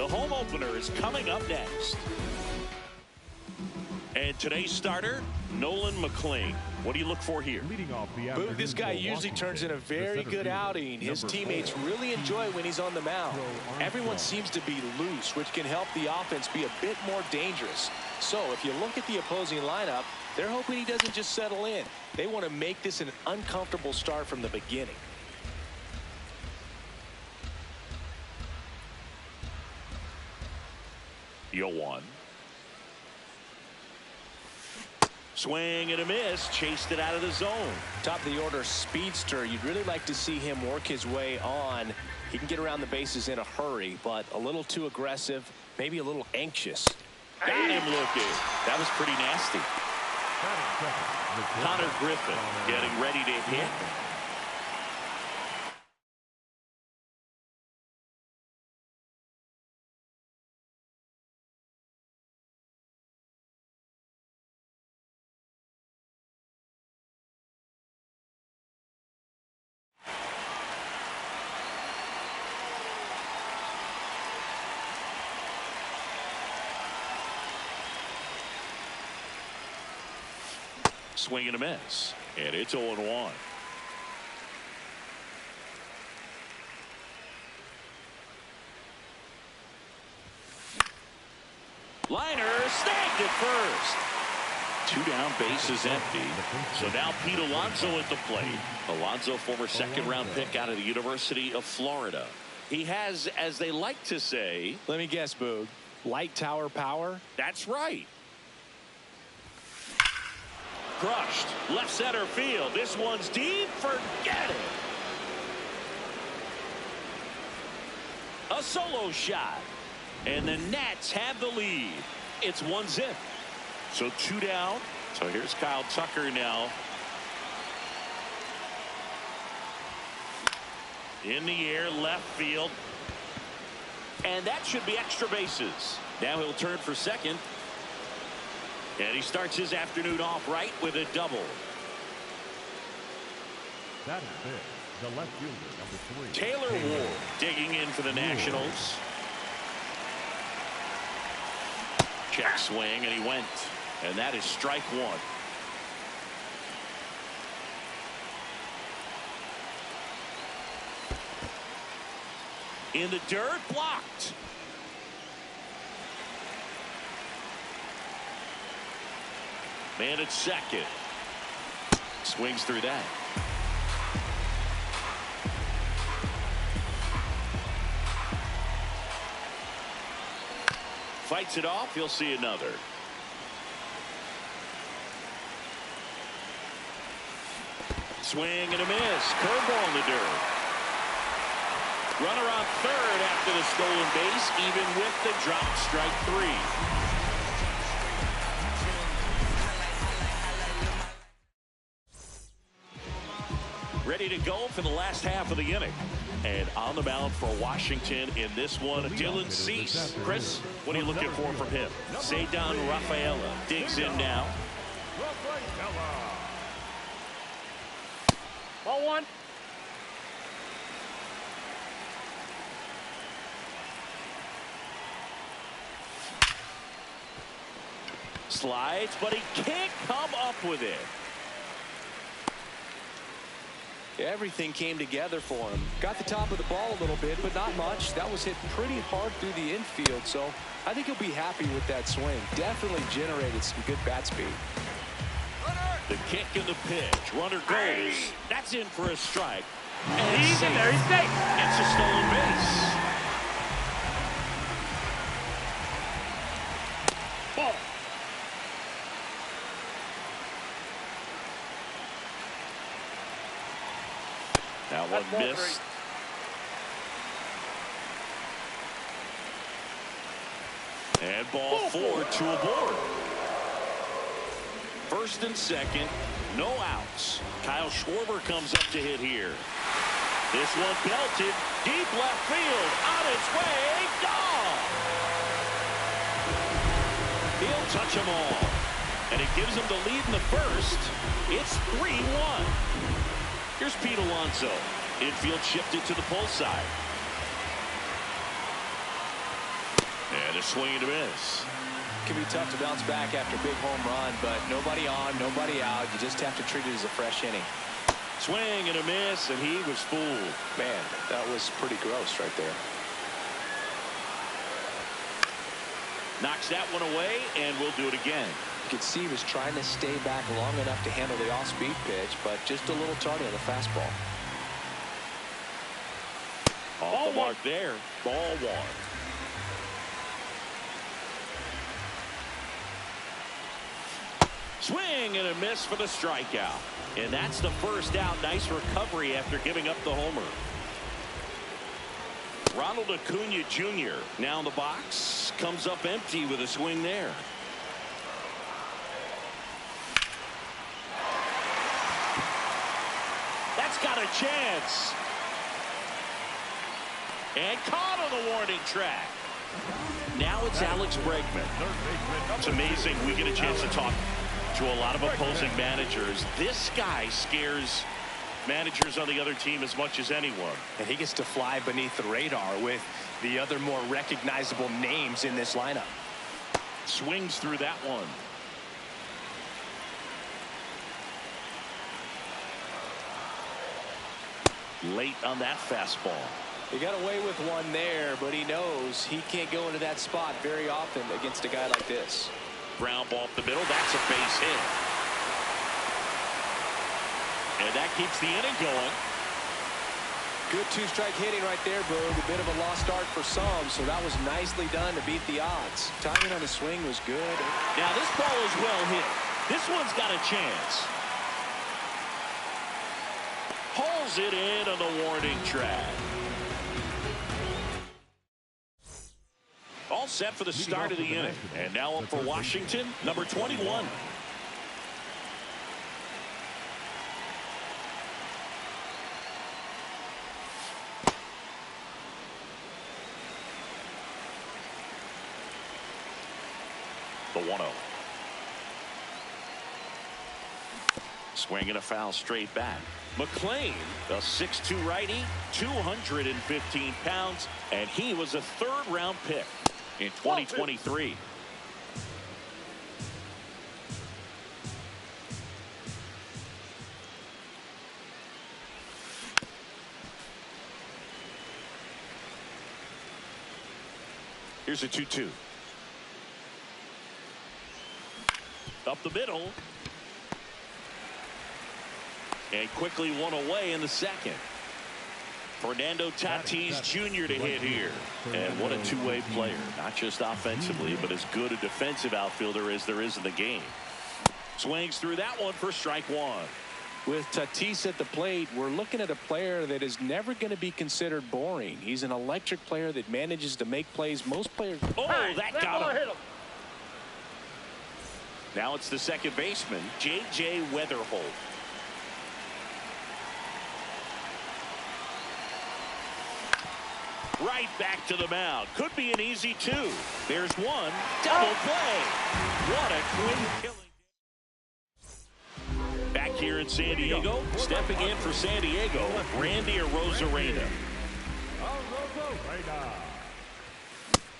The home opener is coming up next. And today's starter, Nolan McLean. What do you look for here? Boog, this guy usually turns in a very good outing. His teammates really enjoy when he's on the mound. Everyone seems to be loose, which can help the offense be a bit more dangerous. So if you look at the opposing lineup, they're hoping he doesn't just settle in. They want to make this an uncomfortable start from the beginning. Yo one. Swing and a miss, chased it out of the zone. Top of the order speedster. You'd really like to see him work his way on. He can get around the bases in a hurry, but a little too aggressive, maybe a little anxious. Got him looking. That was pretty nasty. Connor Griffin getting ready to hit. Swing and a miss, and it's 0-1. Liner snagged at first. 2 down, bases empty. So now Pete Alonso at the plate. Alonso, former second-round pick out of the University of Florida. He has, as they like to say, let me guess, Boog, light tower power? That's right. Crushed left center field. This one's deep. Forget it. A solo shot, and the Nats have the lead. It's 1-0. So 2 down. So here's Kyle Tucker now. In the air, left field, and that should be extra bases. Now he'll turn for second. And he starts his afternoon off right with a double. That is big. The left fielder, number 3. Taylor Ward digging in for the Nationals. Check swing, and he went. And that is strike 1. In the dirt, blocked. Man at second. Swings through that. Fights it off. He'll see another. Swing and a miss. Curveball in the dirt. Runner on third after the stolen base, even with the drop, strike 3. Ready to go for the last half of the inning. And on the mound for Washington in this one, Dylan Cease. Chris, what are you looking for from him? Ceddanne Rafaela digs in now. Ball 1. Slides, but he can't come up with it. Everything came together for him. Got the top of the ball a little bit, but not much. That was hit pretty hard through the infield, so I think he'll be happy with that swing. Definitely generated some good bat speed. The kick and the pitch. Runner goes. That's in for a strike. And he's in there. He's safe. It's a stolen base. Ball. That one missed. And ball 4, 2 aboard. First and second, no outs. Kyle Schwarber comes up to hit here. This one belted deep left field, on its way, gone. He'll touch them all, and it gives him the lead in the first. It's 3-1. Here's Pete Alonso. Infield shifted to the pull side. And a swing and a miss. It can be tough to bounce back after a big home run, but nobody on, nobody out. You just have to treat it as a fresh inning. Swing and a miss, and he was fooled. Man, that was pretty gross right there. Knocks that one away, and we'll do it again. You could see he was trying to stay back long enough to handle the off-speed pitch, but just a little tardy on the fastball. Off the mark there. Ball one. Swing and a miss for the strikeout. And that's the first out. Nice recovery after giving up the homer. Ronald Acuna Jr. now in the box. Comes up empty with a swing there. That's got a chance. And caught on the warning track. Now it's Alex Bregman. It's amazing we get a chance to talk to a lot of opposing managers. This guy scares managers on the other team as much as anyone. And he gets to fly beneath the radar with the other more recognizable names in this lineup. Swings through that one. Late on that fastball. He got away with one there, but he knows he can't go into that spot very often against a guy like this. Ground ball up the middle. That's a base hit. And that keeps the inning going. Good two-strike hitting right there, Boog. A bit of a lost start for some, so that was nicely done to beat the odds. Timing on the swing was good. Now this ball is well hit. This one's got a chance. Pulls it in on the warning track. All set for the start of the inning. And now up for Washington, number 21. The 1-0. Swing and a foul straight back. McClain, a 6'2 righty, 215 pounds, and he was a third-round pick in 2023. Here's a 2-2. Up the middle. And quickly one away in the second. Fernando Tatis Jr. to hit here. And what a two-way player. Not just offensively, but as good a defensive outfielder as there is in the game. Swings through that one for strike one. With Tatis at the plate, we're looking at a player that is never going to be considered boring. He's an electric player that manages to make plays most players. Oh, that got him. Now it's the second baseman, J.J. Weatherholt. Right back to the mound. Could be an easy two. There's one. Double play. What a quick killing. Back here in San Diego, stepping in for San Diego, Randy Arozarena.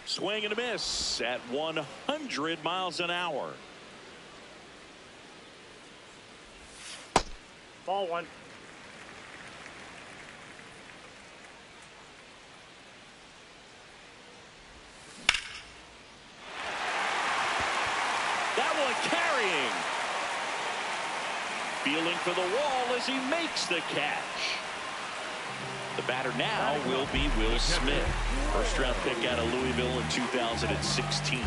Swing and a miss at 100 miles an hour. Ball one. That one carrying. Feeling for the wall as he makes the catch. The batter now will be Will Smith. First round pick out of Louisville in 2016.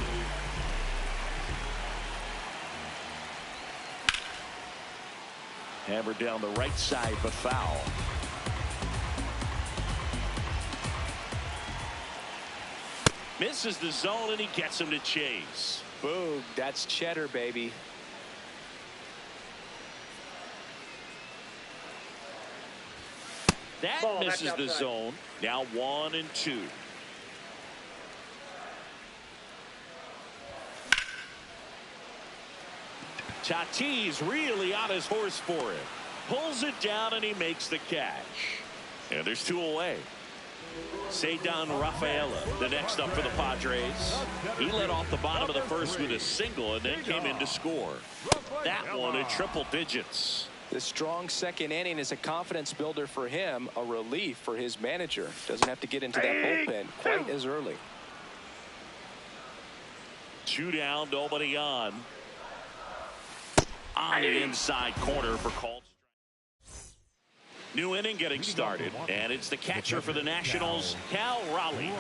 Hammered down the right side, but foul. Misses the zone, and he gets him to chase. Boom, that's cheddar, baby. That misses the zone. Now 1-2. Tatis really on his horse for it. Pulls it down and he makes the catch. And there's two away. Cedar Rafaela, the next up for the Padres. He led off the bottom of the first with a single and then came in to score. That one in triple digits. The strong second inning is a confidence builder for him, a relief for his manager. Doesn't have to get into that bullpen quite as early. 2 down, nobody on. On the inside corner for called. New inning getting started, and it's the catcher for the Nationals, Cal Raleigh.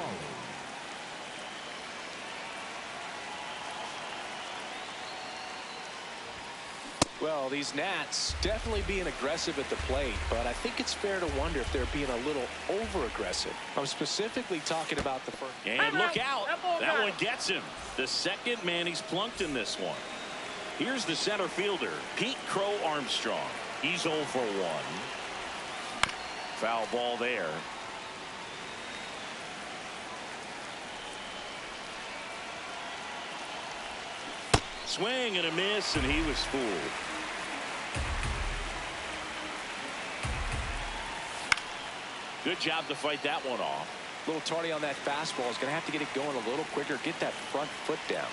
Well, these Nats definitely being aggressive at the plate, but I think it's fair to wonder if they're being a little over-aggressive. I'm specifically talking about the first. And look out. That one gets him. The second man he's plunked in this one. Here's the center fielder, Pete Crow Armstrong. He's 0 for 1. Foul ball there. Swing and a miss, and he was fooled. Good job to fight that one off. A little tardy on that fastball. Is going to have to get it going a little quicker. Get that front foot down.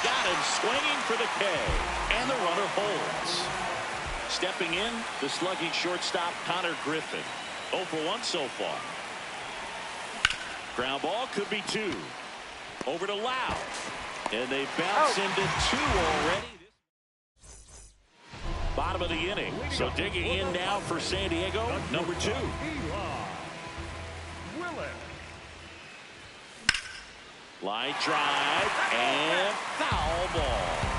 Got him swinging for the K, and the runner holds. Stepping in, the slugging shortstop, Connor Griffin. 0 for 1 so far. Ground ball could be 2. Over to Lau. And they bounce into 2 already. Bottom of the inning. So digging in now for San Diego, number 2. Line drive and foul ball.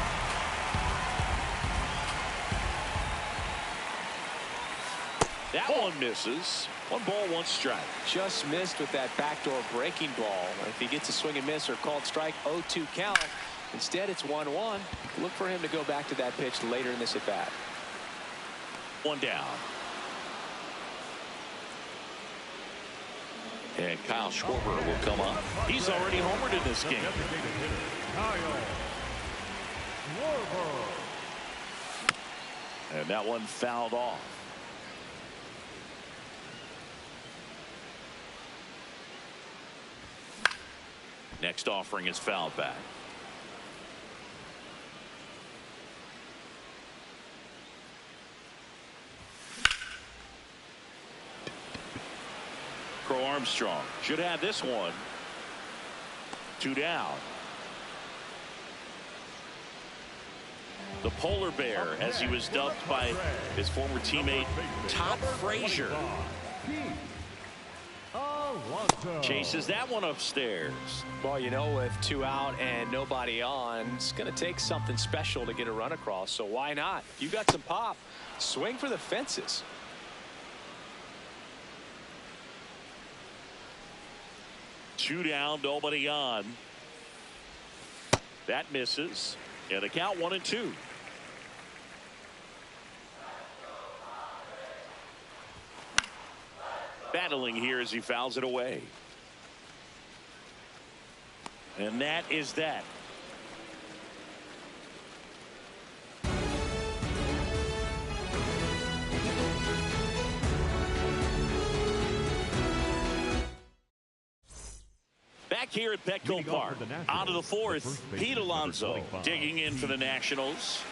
That one misses. 1 ball, 1 strike. Just missed with that backdoor breaking ball. If he gets a swing and miss or called strike, 0-2 count. Instead, it's 1-1. Look for him to go back to that pitch later in this at bat. 1 down. And Kyle Schwarber will come up. He's already homered in this game. And that one fouled off. Next offering is fouled back. Crow Armstrong should have this one. 2 down. The polar bear, as he was dubbed by his former teammate Todd Frazier. Chases that one upstairs. Well, you know, with 2 out and nobody on, it's going to take something special to get a run across. So why not? You got some pop. Swing for the fences. Two down, nobody on. That misses. And the count 1-2. Battling here as he fouls it away. And that is that. Back here at Petco Park. On to the 4th, Pete Alonso digging in for the Nationals.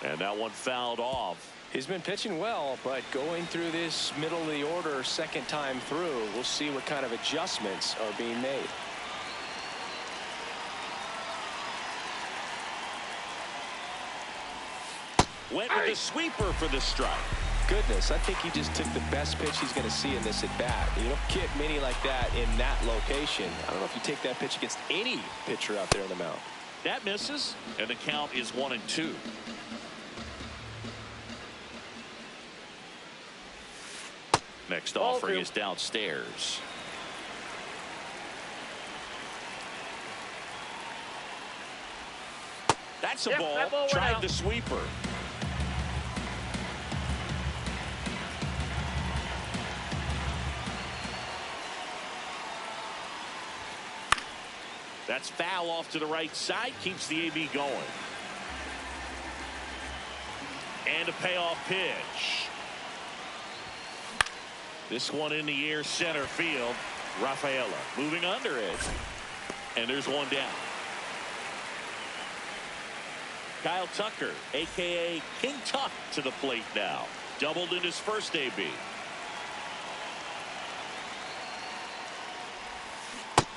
And that one fouled off. He's been pitching well, but going through this middle of the order second time through, we'll see what kind of adjustments are being made. Went with the sweeper for the strike. Goodness, I think he just took the best pitch he's going to see in this at bat. You don't get many like that in that location. I don't know if you take that pitch against any pitcher out there on the mound. That misses, and the count is 1-2. Next offering is downstairs. That's a ball. Tried the sweeper. That's foul off to the right side. Keeps the AB going. And a payoff pitch. This one in the air, center field. Rafaela moving under it. And there's one down. Kyle Tucker, a.k.a. King Tuck, to the plate now. Doubled in his first AB.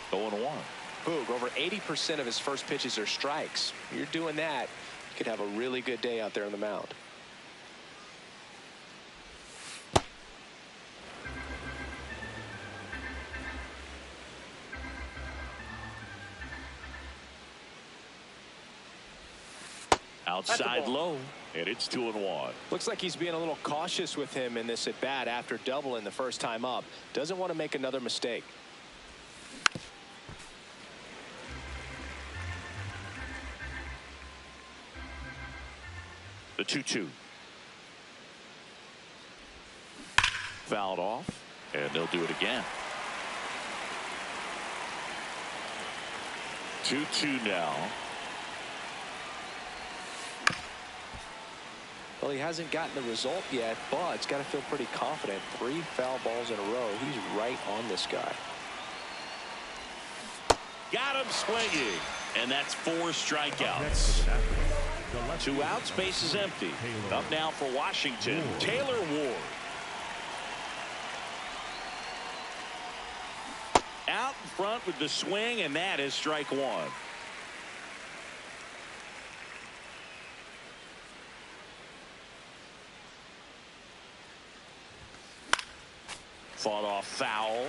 Going 1. Boog, over 80% of his first pitches are strikes. You're doing that, you could have a really good day out there on the mound. Outside low, and it's 2-1. Looks like he's being a little cautious with him in this at bat after doubling the first time up. Doesn't want to make another mistake. The 2-2. Fouled off, and they'll do it again. 2-2 now. Well, he hasn't gotten the result yet, but he's got to feel pretty confident. 3 foul balls in a row. He's right on this guy. Got him swinging, and that's 4 strikeouts. 2 outs, base is empty. Up now for Washington, Taylor Ward. Out in front with the swing, and that is strike 1. Fought off foul.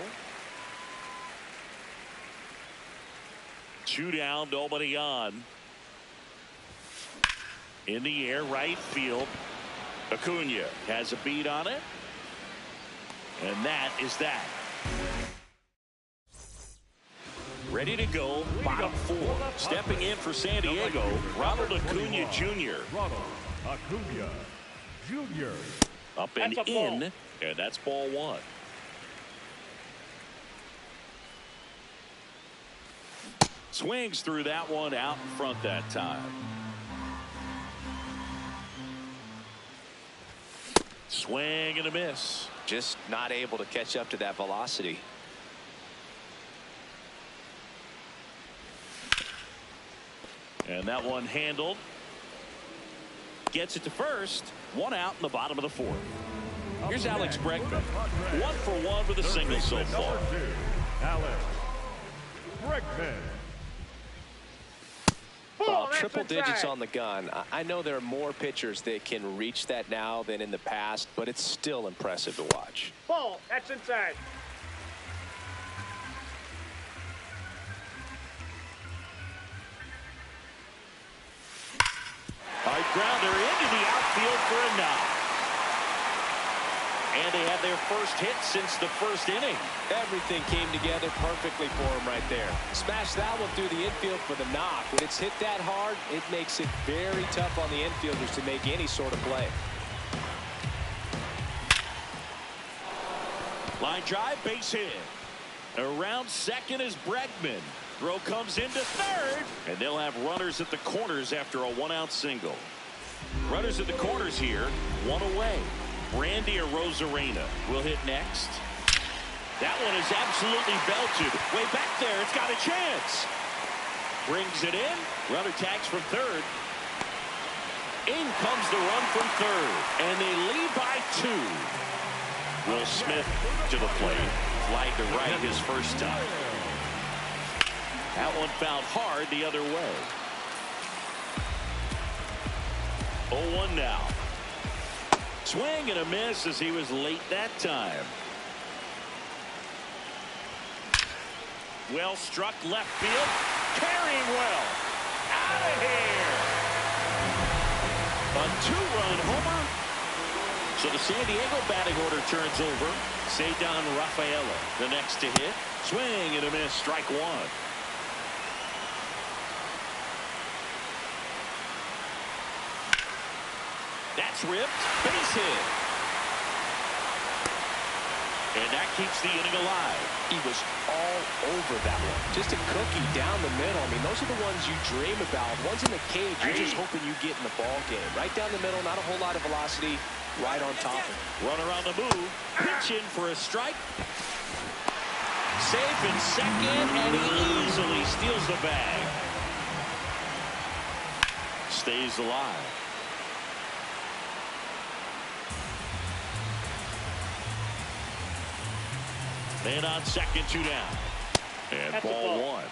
2 down, nobody on. In the air, right field. Acuna has a beat on it. And that is that. Ready to go, bottom 4. Stepping in for San Diego, Ronald Acuna Jr. Ronald Acuna Jr. Up and in, and that's ball 1. Swings through that one out in front that time. Swing and a miss. Just not able to catch up to that velocity. And that one handled. Gets it to first. 1 out in the bottom of the 4th. Here's Alex Bregman. 1 for 1 with a single so far. Alex Bregman. Triple digits on the gun. I know there are more pitchers that can reach that now than in the past, but it's still impressive to watch. Ball, that's inside. High grounder into the outfield for a knock. And they have their first hit since the first inning. Everything came together perfectly for him right there. Smashed that one through the infield for the knock. When it's hit that hard, it makes it very tough on the infielders to make any sort of play. Line drive, base hit. Around second is Bregman. Throw comes into third, and they'll have runners at the corners after a 1-out single. Runners at the corners here, 1 away. Randy Arozarena will hit next. That one is absolutely belted. Way back there, it's got a chance. Brings it in. Runner tags from third. In comes the run from third, and they lead by 2. Will Smith to the plate. Flag to right his first time. That one fouled hard the other way. 0-1 now. Swing and a miss as he was late that time. Well struck left field. Carrying well. Out of here. A 2-run homer. So the San Diego batting order turns over. Ceddanne Rafaela, the next to hit. Swing and a miss. Strike 1. That's ripped. Base hit. And that keeps the inning alive. He was all over that one. Just a cookie down the middle. I mean, those are the ones you dream about. Ones in the cage, you're just hoping you get in the ball game. Right down the middle, not a whole lot of velocity, right on top of it. Runner on the move, pitch in for a strike. Safe in second, and he easily steals the bag. Stays alive. Man on second, 2 down. And That's ball 1.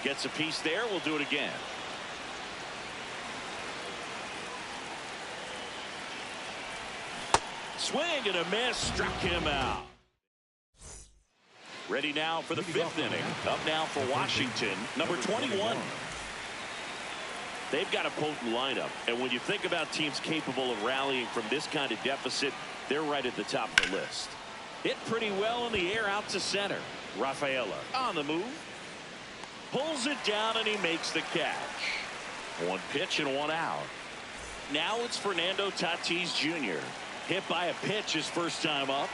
Gets a piece there. We'll do it again. Swing and a miss. Struck him out. Ready now for the 5th inning. Up now for Washington, number 21. They've got a potent lineup, and when you think about teams capable of rallying from this kind of deficit, they're right at the top of the list. Hit pretty well in the air out to center. Rafaela on the move. Pulls it down, and he makes the catch. 1 pitch and 1 out. Now it's Fernando Tatis Jr. Hit by a pitch his first time up.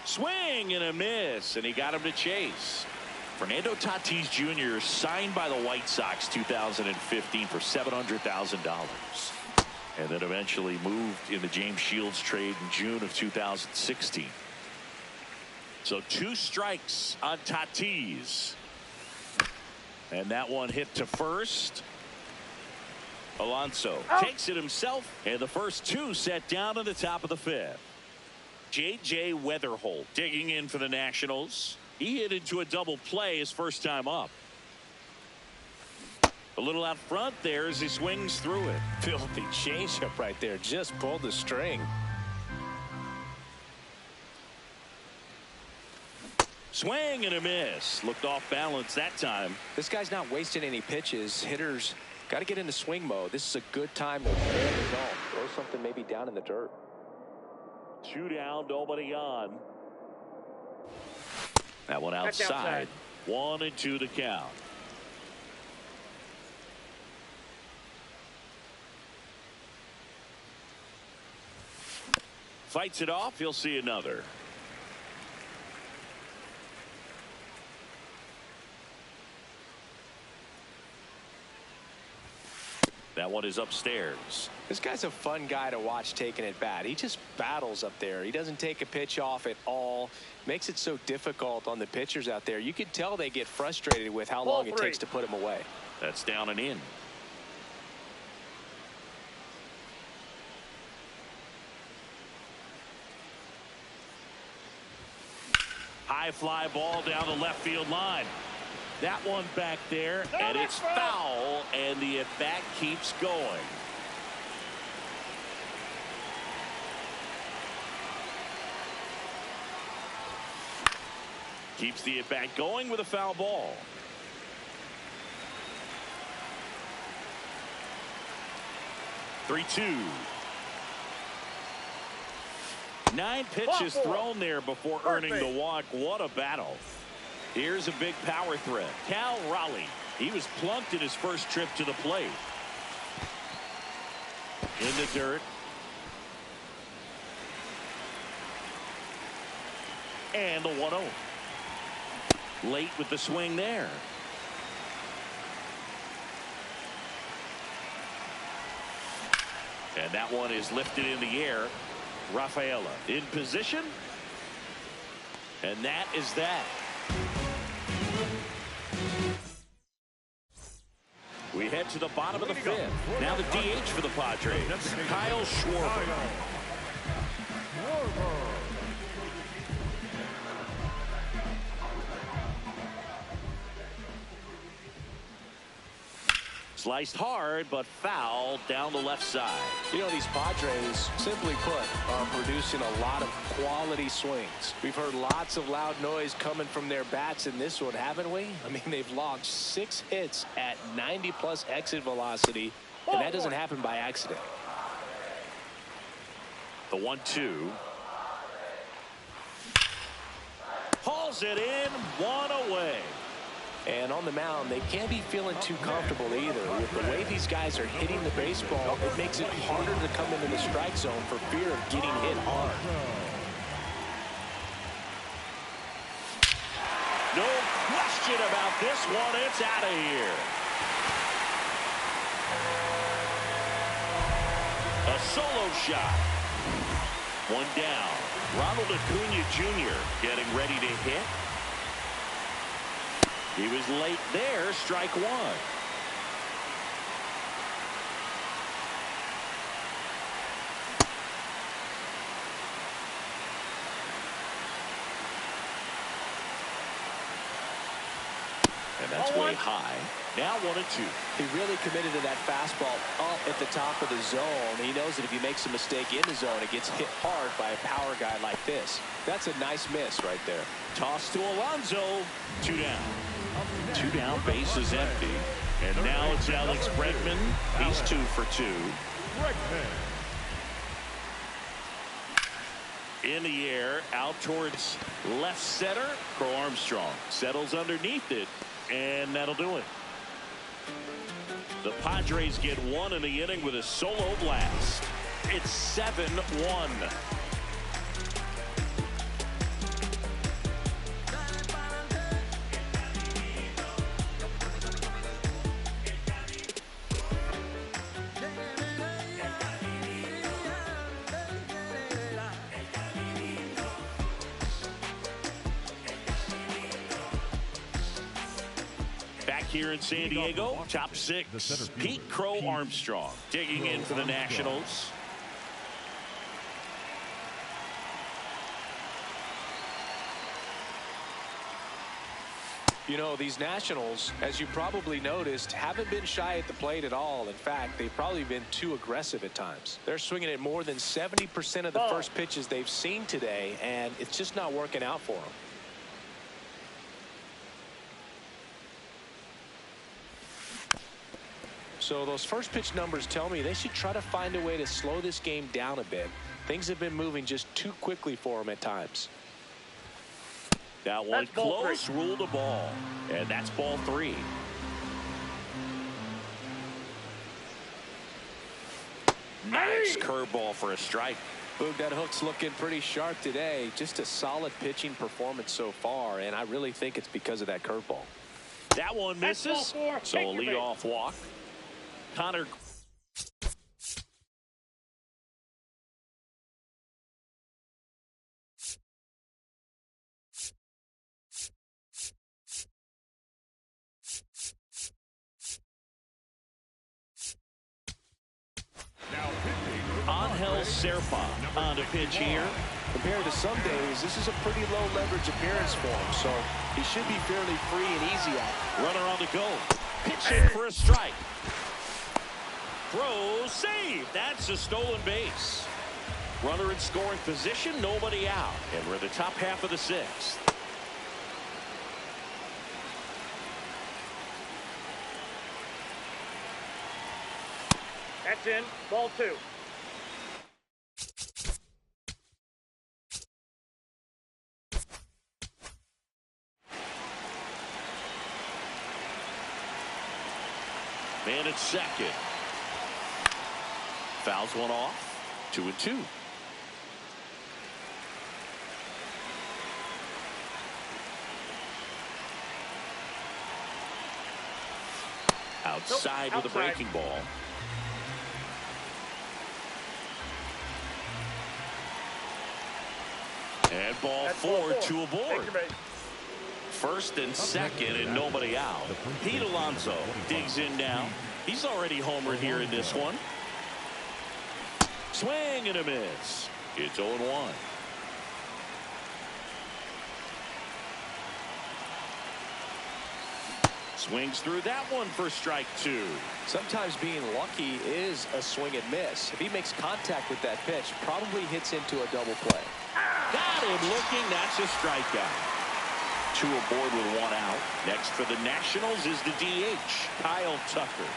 Swing and a miss, and he got him to chase. Fernando Tatis Jr. signed by the White Sox 2015 for $700,000. And then eventually moved in the James Shields trade in June of 2016. So 2 strikes on Tatis. And that one hit to first. Alonso takes it himself. And the first 2 set down at the top of the 5th. J.J. Weatherholt digging in for the Nationals. He hit into a double play his first time up. A little out front there as he swings through it. Filthy changeup right there. Just pulled the string. Swing and a miss. Looked off balance that time. This guy's not wasting any pitches. Hitters got to get into swing mode. This is a good time to prepare the zone. Throw something maybe down in the dirt. 2 down, nobody on. That one outside. 1 and 2 to count. Fights it off. He'll see another. That one is upstairs. This guy's a fun guy to watch taking at bat. He just battles up there. He doesn't take a pitch off at all. Makes it so difficult on the pitchers out there. You can tell they get frustrated with how long it takes to put him away. That's down and in. High fly ball down the left field line. That one back there, and it's foul, and the at-bat keeps going. Keeps the at-bat going with a foul ball. Three-two. 9 pitches thrown there before earning the walk. What a battle. Here's a big power threat. Cal Raleigh. He was plunked in his first trip to the plate. In the dirt. And the 1-0. Late with the swing there. And that one is lifted in the air. Rafaela in position. And that is that. We head to the bottom of the 5th. Now the DH for the Padres, Kyle Schwarber. Sliced hard, but foul down the left side. You know, these Padres, simply put, are producing a lot of quality swings. We've heard lots of loud noise coming from their bats in this one, haven't we? I mean, they've launched 6 hits at 90+ exit velocity, and that doesn't happen by accident. The 1-2. Hauls it in, 1 away. And on the mound, they can't be feeling too comfortable either. With the way these guys are hitting the baseball, it makes it harder to come into the strike zone for fear of getting hit hard. No question about this one. It's out of here. A solo shot. One down. Ronald Acuna Jr. getting ready to hit. He was late there. Strike one. And that's way high. Now 1-2. He really committed to that fastball up at the top of the zone. He knows that if he makes a mistake in the zone, it gets hit hard by a power guy like this. That's a nice miss right there. Toss to Alonso. 2 down. 2 down, base is empty. And now it's Alex Bregman. He's 2 for 2. In the air, out towards left center. Crow Armstrong settles underneath it, and that'll do it. The Padres get one in the inning with a solo blast. It's 7-1. Here in San Diego, top 6, Pete Crow Armstrong digging in for the Nationals. You know, these Nationals, as you probably noticed, haven't been shy at the plate at all. In fact, they've probably been too aggressive at times. They're swinging at more than 70% of the first pitches they've seen today, and it's just not working out for them. So those first pitch numbers tell me they should try to find a way to slow this game down a bit. Things have been moving just too quickly for them at times. That one close, ruled a ball. And that's ball 3. Nice curveball for a strike. Boog, that hook's looking pretty sharp today. Just a solid pitching performance so far, and I really think it's because of that curveball. That one misses, so a leadoff walk. Connor. Angel Serpa on to pitch here. Compared to some days, this is a pretty low leverage appearance for him, so he should be fairly free and easy out. Runner on the go. Pitching for a strike. Throw, save. That's a stolen base. Runner in scoring position, nobody out. And we're in the top half of the 6th. That's in. Ball 2. Man at second. Fouls one off. 2-2. Outside with a breaking ball. And ball 4, 2 aboard. First and second and nobody out. Pete Alonso digs in now. He's already homered here in this one. Swing and a miss. It's 0-1. Swings through that one for strike 2. Sometimes being lucky is a swing and miss. If he makes contact with that pitch, probably hits into a double play. Got him looking. That's a strikeout. 2 aboard with 1 out. Next for the Nationals is the DH, Kyle Tucker.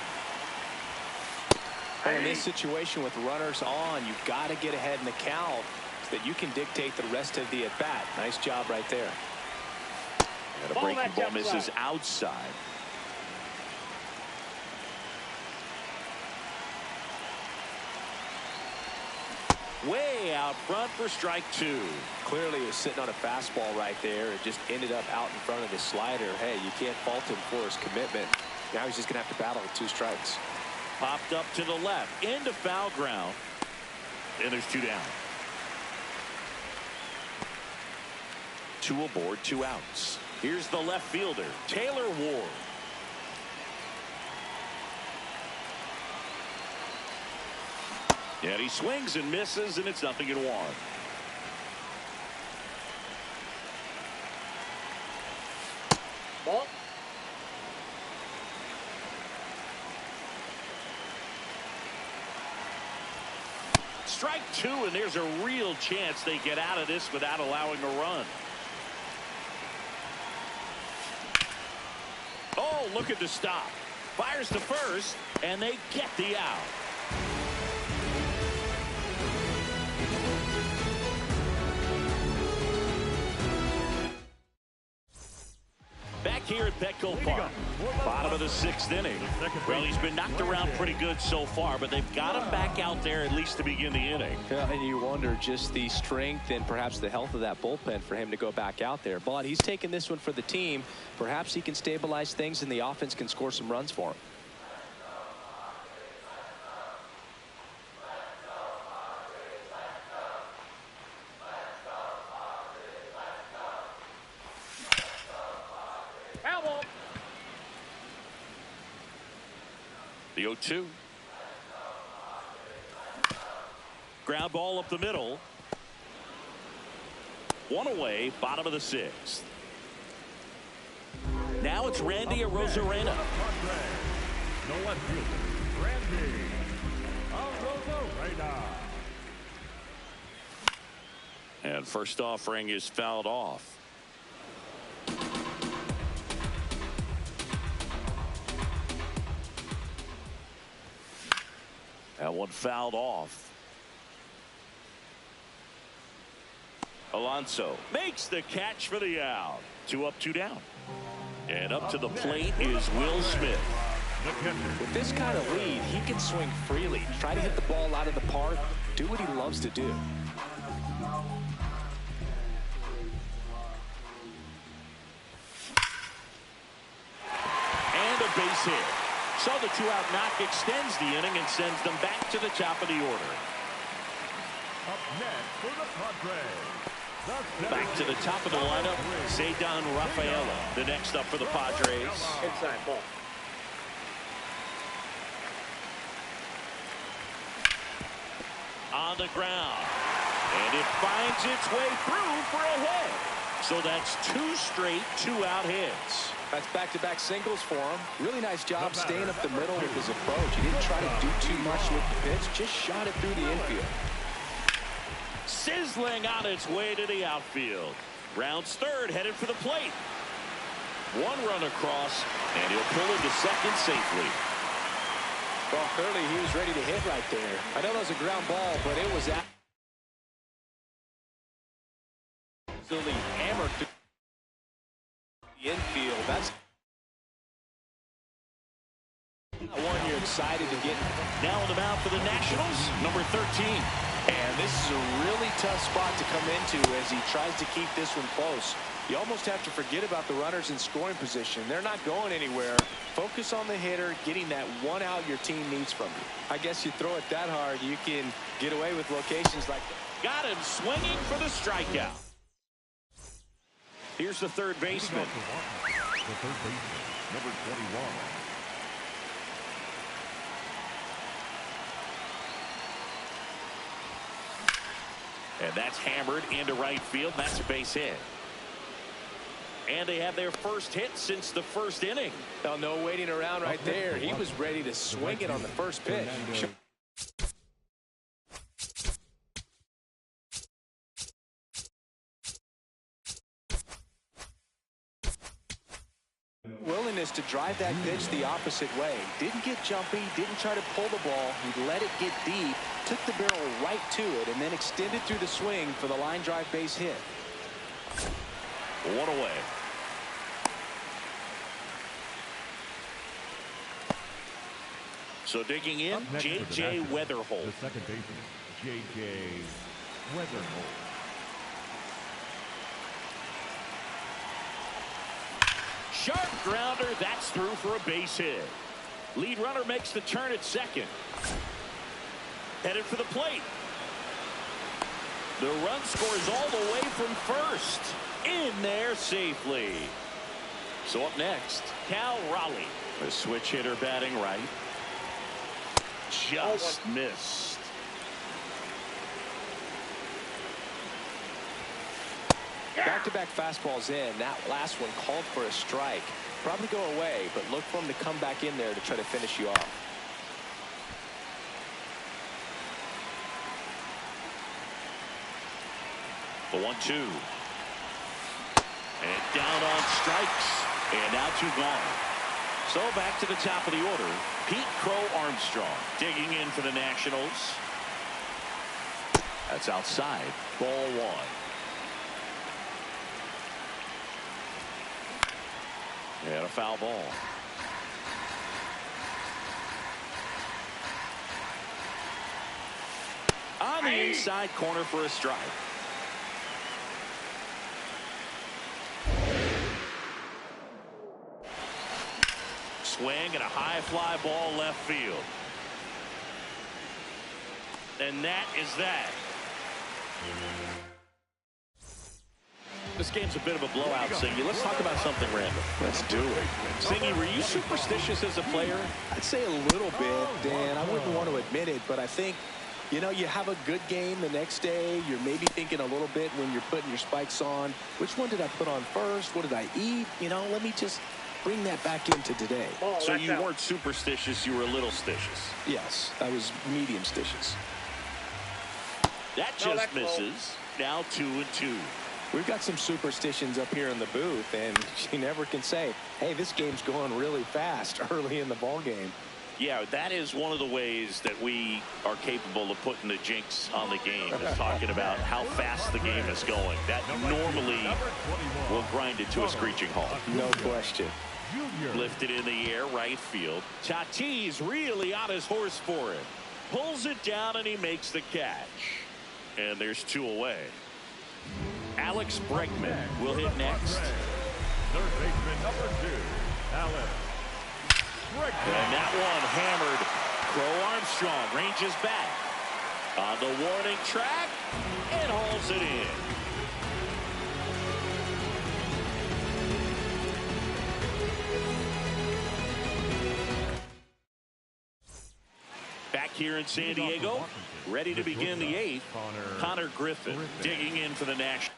Well, in this situation with runners on, you've got to get ahead in the count so that you can dictate the rest of the at-bat. Nice job right there. And a breaking ball misses outside. Way out front for strike two. Clearly he was sitting on a fastball right there. It just ended up out in front of the slider. Hey, you can't fault him for his commitment. Now he's just going to have to battle with 2 strikes. Popped up to the left. Into foul ground. And there's 2 down. 2 aboard, 2 outs. Here's the left fielder, Taylor Ward. And he swings and misses, and it's 0-1. Ball. Strike 2, and there's a real chance they get out of this without allowing a run. Oh, look at the stop. Fires to first, and they get the out. Back here at Petco Park, bottom of the 6th inning. Well, he's been knocked around pretty good so far, but they've got him back out there at least to begin the inning. Yeah, and you wonder just the strength and perhaps the health of that bullpen for him to go back out there. But he's taking this one for the team. Perhaps he can stabilize things and the offense can score some runs for him. The 0-2. Ground ball up the middle. 1 away, bottom of the 6th. Now it's Randy Arozarena. The left fielder, Randy Arozarena. And first offering is fouled off. That one fouled off. Alonso makes the catch for the out. 2 up, 2 down. And up to the plate is Will Smith. With this kind of lead, he can swing freely. Try to hit the ball out of the park. Do what he loves to do. And a base hit. So the 2-out knock extends the inning and sends them back to the top of the order. Up next for the Padres. Back to the top of the lineup, Zaydan Rafaela, the next up for the Padres. Inside ball. On the ground. And it finds its way through for a hit. So that's 2 straight 2-out hits. That's back-to-back singles for him. Really nice job staying up the middle with his approach. He didn't try to do too much with the pitch, just shot it through the infield. Sizzling on its way to the outfield. Rounds third, headed for the plate. 1 run across, and he'll pull into second safely. Well, clearly he was ready to hit right there. I know that was a ground ball, but it was absolutely hammered through the infield. That's one you're excited to get. Now on the mound for the Nationals, number 13. And this is a really tough spot to come into as he tries to keep this one close. You almost have to forget about the runners in scoring position. They're not going anywhere. Focus on the hitter, getting that 1 out your team needs from you. I guess you throw it that hard, you can get away with locations like that. Got him swinging for the strikeout. Here's the third baseman. The third baseman, number 21. And that's hammered into right field. That's a base hit. And they have their first hit since the first inning. Well, no waiting around right there. He was ready to swing it on the first pitch. Willingness to drive that pitch the opposite way. Didn't get jumpy, didn't try to pull the ball. He let it get deep, took the barrel right to it, and then extended through the swing for the line drive base hit. 1 away. So digging in, J.J. Weatherholt. The second baseman, J.J. Weatherholt. Sharp grounder, that's through for a base hit. Lead runner makes the turn at second. Headed for the plate. The run scores all the way from first. In there safely. So up next, Cal Raleigh. The switch hitter batting right. Just missed. Back-to-back fastballs in. That last one called for a strike. Probably go away, but look for him to come back in there to try to finish you off. The 1-2. And down on strikes. And now 2 gone. So back to the top of the order. Pete Crow Armstrong digging in for the Nationals. That's outside. Ball 1. And a foul ball. On the inside corner for a strike. Swing and a high fly ball left field. And that is that. This game's a bit of a blowout, Singy. Let's talk about something random. Let's do it. Singy, were you superstitious as a player? I'd say a little bit, Dan. I wouldn't want to admit it, but I think, you know, you have a good game the next day. You're maybe thinking a little bit when you're putting your spikes on. Which one did I put on first? What did I eat? You know, let me just bring that back into today. So you weren't superstitious, you were a little stitious. Yes, I was medium stitious. That just misses. Now 2-2. We've got some superstitions up here in the booth, and you never can say, hey, this game's going really fast early in the ball game. Yeah, that is one of the ways that we are capable of putting the jinx on the game, is talking about how fast the game is going. That normally will grind it to a screeching halt. No question. Lifted in the air, right field. Tatis really on his horse for it. Pulls it down, and he makes the catch. And there's 2 away. Alex Bregman will hit next. Third baseman number 2, Alex Bregman. And that one hammered. Crow Armstrong ranges back on the warning track and hauls it in. Back here in San Diego, ready to begin the 8th. Connor Griffin digging in for the Nationals.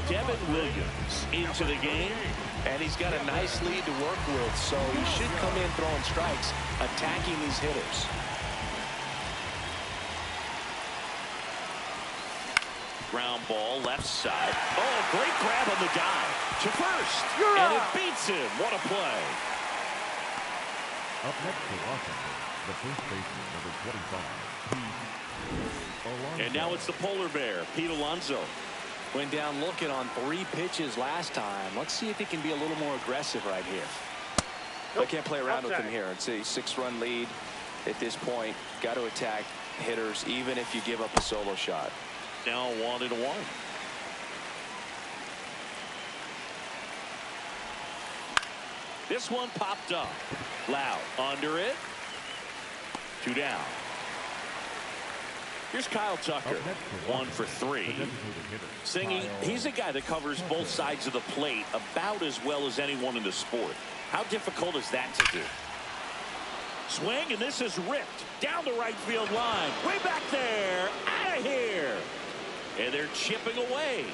Devin Williams into the game. And he's got a nice lead to work with, so he should come in throwing strikes, attacking these hitters. Ground ball left side. Oh, great grab on the dive to first. And it beats him. What a play. Up next to Washington, the first baseman number 25, Pete Alonso. And now it's the polar bear, Pete Alonso. Went down looking on 3 pitches last time. Let's see if he can be a little more aggressive right here. I can't play around with him here. It's a 6-run lead at this point. Got to attack hitters even if you give up a solo shot. Now 1-1. This one popped up. Loud under it. 2 down. Here's Kyle Tucker. 1 for 3. Singy, he's a guy that covers both sides of the plate about as well as anyone in the sport. How difficult is that to do? Swing, and this is ripped down the right field line. Way back there. Out of here. And they're chipping away.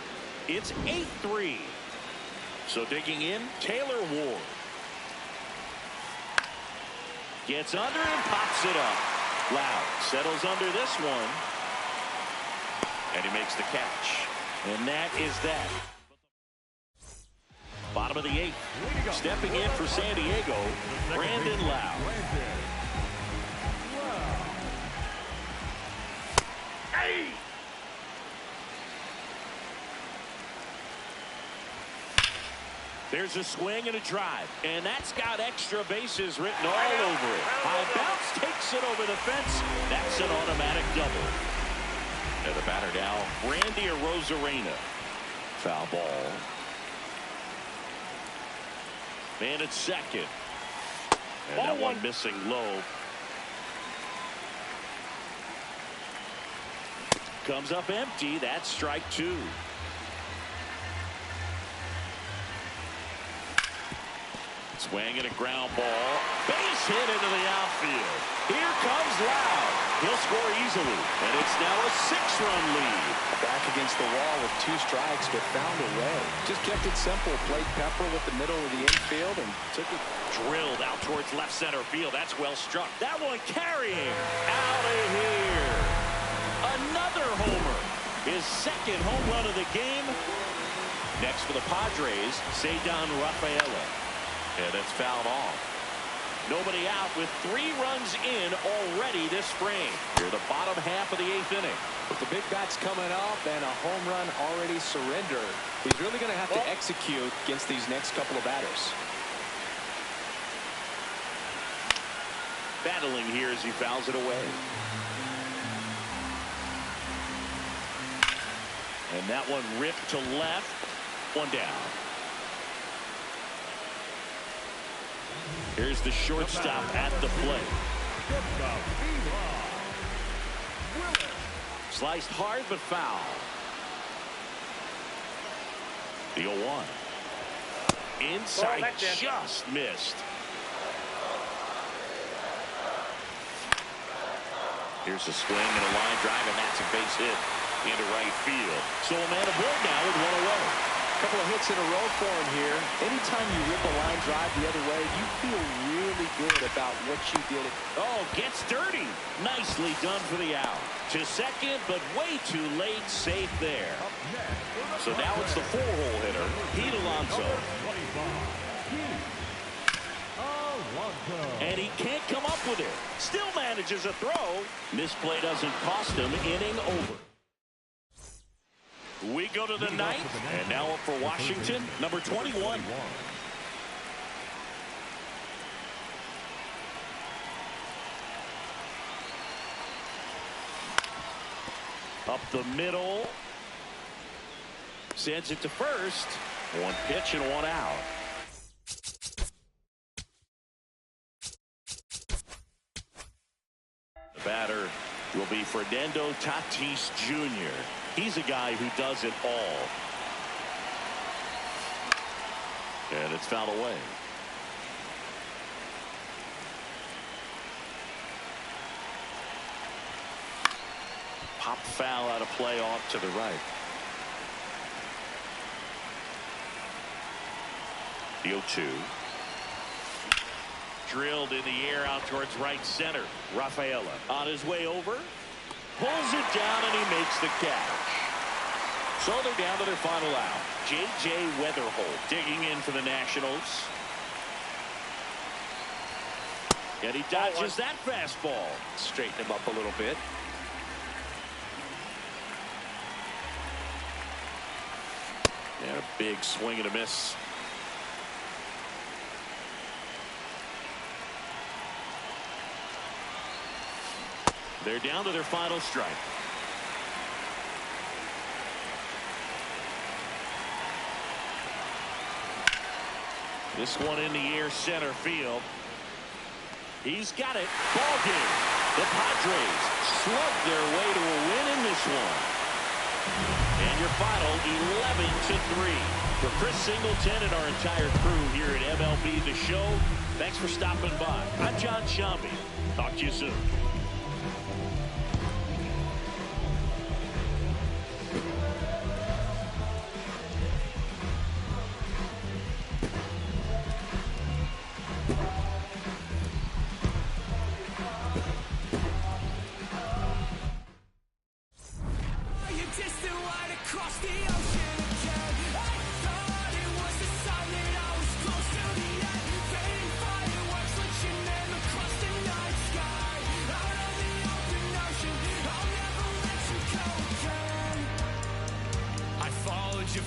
It's 8-3. So digging in, Taylor Ward. Gets under and pops it up. Loud settles under this one. And he makes the catch. And that is that. Bottom of the 8th. Stepping in for San Diego, Brandon Loud. There's a swing and a drive, and that's got extra bases written all over it. High bounce takes it over the fence. That's an automatic double. And the batter now, Randy Arozarena. Foul ball. Man at second. And that one missing low. Comes up empty. That's strike two. Swing and a ground ball. Base hit into the outfield. Here comes Loud. He'll score easily. And it's now a 6-run lead. Back against the wall with 2 strikes, but found a way. Just kept it simple. Played Pepper with the middle of the infield and took it. Drilled out towards left center field. That's well struck. That one carrying out of here. Another homer. His second home run of the game. Next for the Padres, Ceddanne Rafaela. And it's fouled off. Nobody out with 3 runs in already this spring. Here the bottom half of the 8th inning. With the big bats coming up and a home run already surrendered, he's really going to have to execute against these next couple of batters. Battling here as he fouls it away. And that one ripped to left. One down. Here's the shortstop at the plate. Sliced hard but foul. The 0-1. Inside, just missed. Here's a swing and a line drive, and that's a base hit into right field. So a man aboard now with 1 away. Couple of hits in a row for him here. Anytime you rip a line drive the other way, you feel really good about what you did. Oh, gets dirty. Nicely done for the out. To second, but way too late. Safe there. So now it's the 4-hole hitter, Pete Alonso. And he can't come up with it. Still manages a throw. Misplay doesn't cost him. Inning over. We go to the 9th, and now up for Washington, number 21. Up the middle. Sends it to first. 1 pitch and 1 out. The batter will be Fernando Tatis Jr. He's a guy who does it all. And it's fouled away. Popped foul out of play off to the right. The 0-2. Drilled in the air out towards right center. Rafaela on his way over. Pulls it down and he makes the catch. So they're down to their final out. J.J. Weatherholt digging in for the Nationals. And he dodges that fastball. Straighten him up a little bit. And a big swing and a miss. They're down to their final strike. This one in the air center field. He's got it. Ball game. The Padres slugged their way to a win in this one. And your final 11-3. For Chris Singleton and our entire crew here at MLB The Show, thanks for stopping by. I'm John Shambi. Talk to you soon.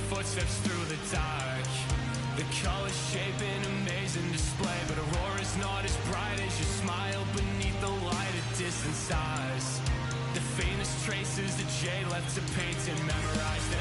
Footsteps through the dark. The colors shape an amazing display, but Aurora's not as bright as your smile beneath the light of distant stars. The faintest traces that jade left to paint and memorize.